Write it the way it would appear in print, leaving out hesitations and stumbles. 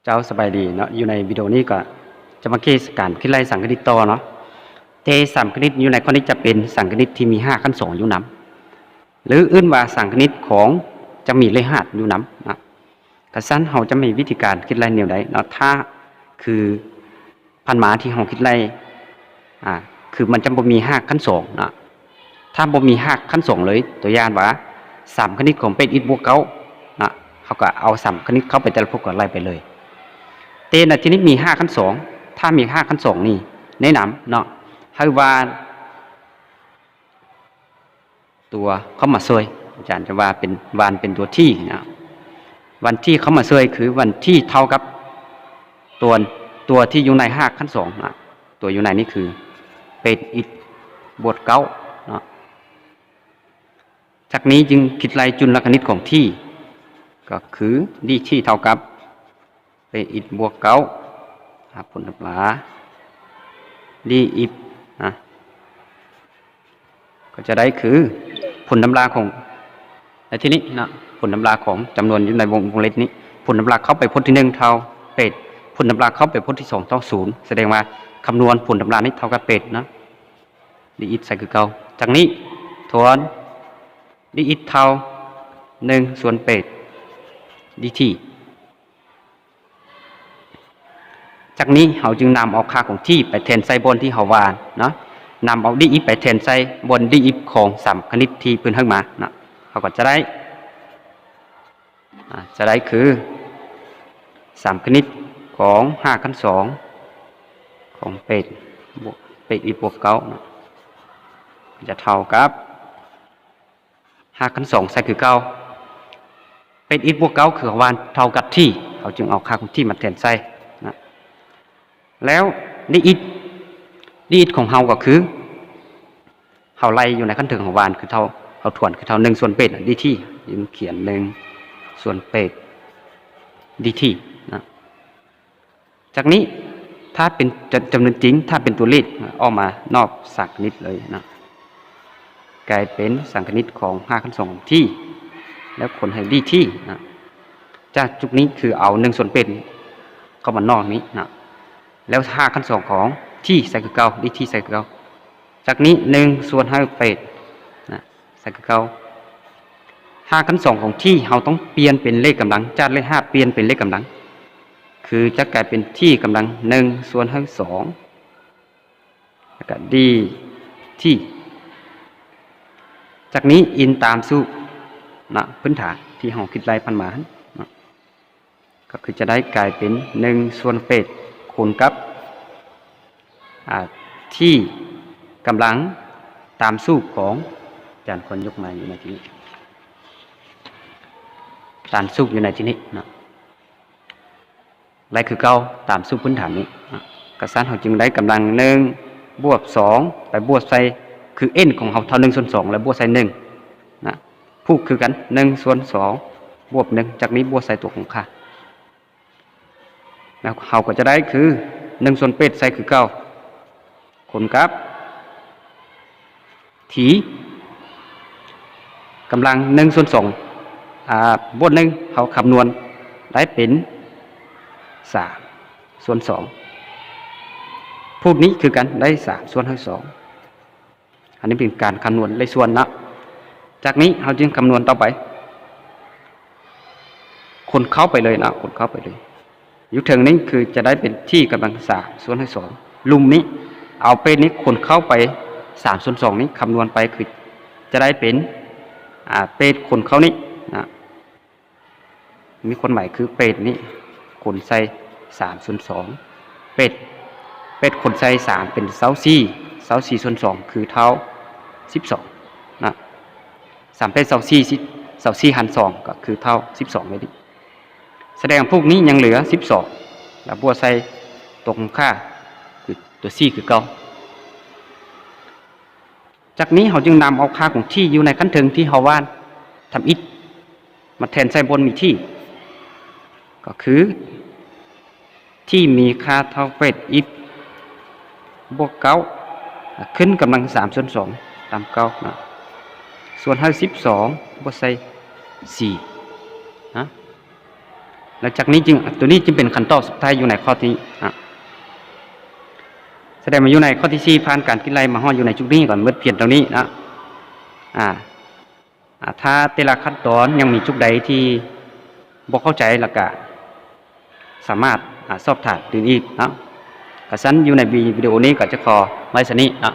เจ้าสบายดีเนาะอยู่ในวิดีโอนี้ก็จะมาเกี่ยวกับการคิดไล่สังคณิตต่อเนาะเตสังคณิตอยู่ในข้อนี้จะเป็นสังคณิตที่มี5ขั้น2อยู่นำหรืออื่นว่าสังคณิตของจะมีเลขหัสอยู่นำนะกระสั้นเราจะมีวิธีการคิดไล่แนวใดเนาะถ้าคือพันหมาที่เราคิดไล่คือมันจะบ่มี5ขั้น2นะถ้าบ่มี5ขั้น2เลยตัวอย่างว่า3คณิตของเป็นอิฐบวกเก้านะเขาก็เอา3คณิตเข้าไปแต่ละพวกก็ไล่ไปเลยเตนะทีนี้มี5ขั้น2ถ้ามี5ขั้น2นี่แนะนำเนาะให้วานตัวเข้ามาช่วยอาจารย์จะว่าเป็นวานเป็นตัวที่นะวันที่เข้ามาช่วยคือวันที่เท่ากับตัวที่อยู่ใน5ขั้น2นะตัวอยู่ในนี้คือเป็นอิฐบวกเก้าเนาะจากนี้จึงคิดไล่จุลคณิตของที่ก็คือดีที่เท่ากับเป็นอิฐบวกเก้าผลลัพธ์ดีอิฐนะก็จะได้คือผลตำราของในที่นี้นะผลตำราของจำนวนอยู่ในวงเล็บนี้ผลตำราเข้าไปพจน์ที่1เท่าเป็ดผลตำราเข้าไปพจน์ที่2เท่า0แสดงว่าคำนวณผลตำรานี้เท่ากับเป็ดนะดีอิฐใส่คือเก่าจากนี้ทวนดีอิฐเท่า1ส่วนเป็ดดีที่จากนี้เราจึงนำเอาค่าของที่ไปแทนใส่บนที่เราวานเนาะนำเอาดีอิฟไปแทนใส่บนดีอิฟของ3คณิตที่พื้นขึ้นมานะเขาก็จะได้คือ3คณิตของ5ขั้น2ของเป็ดอิฟบวกเก้านะจะเท่ากับ5ขั้น2ใส่คือเก้าเป็ดอิฟบวกเก้าคือวานเท่ากับที่เขาจึงเอาค่าของที่มาแทนใส่นะแล้วดีอิฐของเฮาก็คือเฮาไล่อยู่ในขั้นถึงของวานคือเท่าเฮาถวนคือเท่า1ส่วนเป็ดดีที่ยืนเขียน1ส่วนเป็ดดีที่นะจากนี้ถ้าเป็นจำนวนจริงถ้าเป็นตัวเลขออกมานอกสังคณิตเลยนะกลายเป็นสังคณิตของ5ขั้น2ของที่แล้วคนให้ดีที่นะจากจุดนี้คือเอา1ส่วนเป็ดเข้ามานอกนี้นะแล้ว5ขั้น2ของที่ใส่คือเก้าดีที่ใส่คือเก้าจากนี้1ส่วน5เป็ดนะใส่คือเก้า5ขั้น2ของที่เราต้องเปลี่ยนเป็นเลขกำลังจากเลข5เปลี่ยนเป็นเลขกำลังคือจะกลายเป็นที่กำลัง1ส่วน2แล้วก็ดีที่จากนี้อินตามสูตรนะพื้นฐานที่เราคิดไล่พันมานะก็คือจะได้กลายเป็น1ส่วนเป็ดคูณกับที่กำลังตามสูตรของอาจารย์คนยกมาอยู่ในที่นี้ตามสูตรอยู่ในที่นี้นะไรคือเก้าตามสูตรพื้นฐานนี้กระสันเขาจึงได้กำลัง1บวก2ไปบวกใส่คือเอ็นของเขาเท่า1ส่วน2แล้วบวกใส่1นะพูดคือกัน1ส่วน2บวก1จากนี้บวกใส่ตัวของค่าแล้วเขาก็จะได้คือ1ส่วนเป็ดใส่คือเก้าคูณกับถีกำลัง1ส่วน2บวก1เขาคำนวณได้เป็น3ส่วน2พูดนี้คือกันได้3ส่วน2อันนี้เป็นการคำนวณเลขส่วนนะจากนี้เราจึงคำนวณต่อไปคูณเข้าไปเลยนะคูณเข้าไปเลยยุคถึงนี้คือจะได้เป็นที่กำลัง3ส่วน2ลุมนี้เอาเป็ดนี้คูณเข้าไป3ส่วน2นี้คำนวณไปคือจะได้เป็นเป็ดคูณเข้านี้นะมีคนใหม่คือเป็ดนี้คูณใส่3ส่วน2เป็ดคูณใส่3เป็น24ส่วน2คือเท่า12นะ3เป็ด24หาร2ก็คือเท่า12เลยดิแสดงพวกนี้ยังเหลือ12แล้วบวกใส่ตรงค่าคือตัว4คือเก้าจากนี้เขาจึงนำเอาค่าของที่อยู่ในขั้นถึงที่เขาวาดทำอิฐมาแทนใส่บนมีที่ก็คือที่มีค่าเท่าเป็ดอิฐบวกเก้าขึ้นกำลัง3ส่วน2ตามเก้านะส่วน12บวกใส่4นะ แล้วจากนี้จึงตัวนี้จึงเป็นขั้นตอนสุดท้ายอยู่ในข้อที่แสดงมาอยู่ในข้อที่4ผ่านการกินไล่มาฮอดอยู่ในจุดนี้ก่อนเมื่อเพียงตรงนี้นะถ้าแต่ละขั้นตอนยังมีจุดใดที่บ่เข้าใจแล้วก็สามารถสอบถามถึงอีกนะกระชั้นอยู่ในวิดีโอนี้ก็จะขอไว้สนี้นะ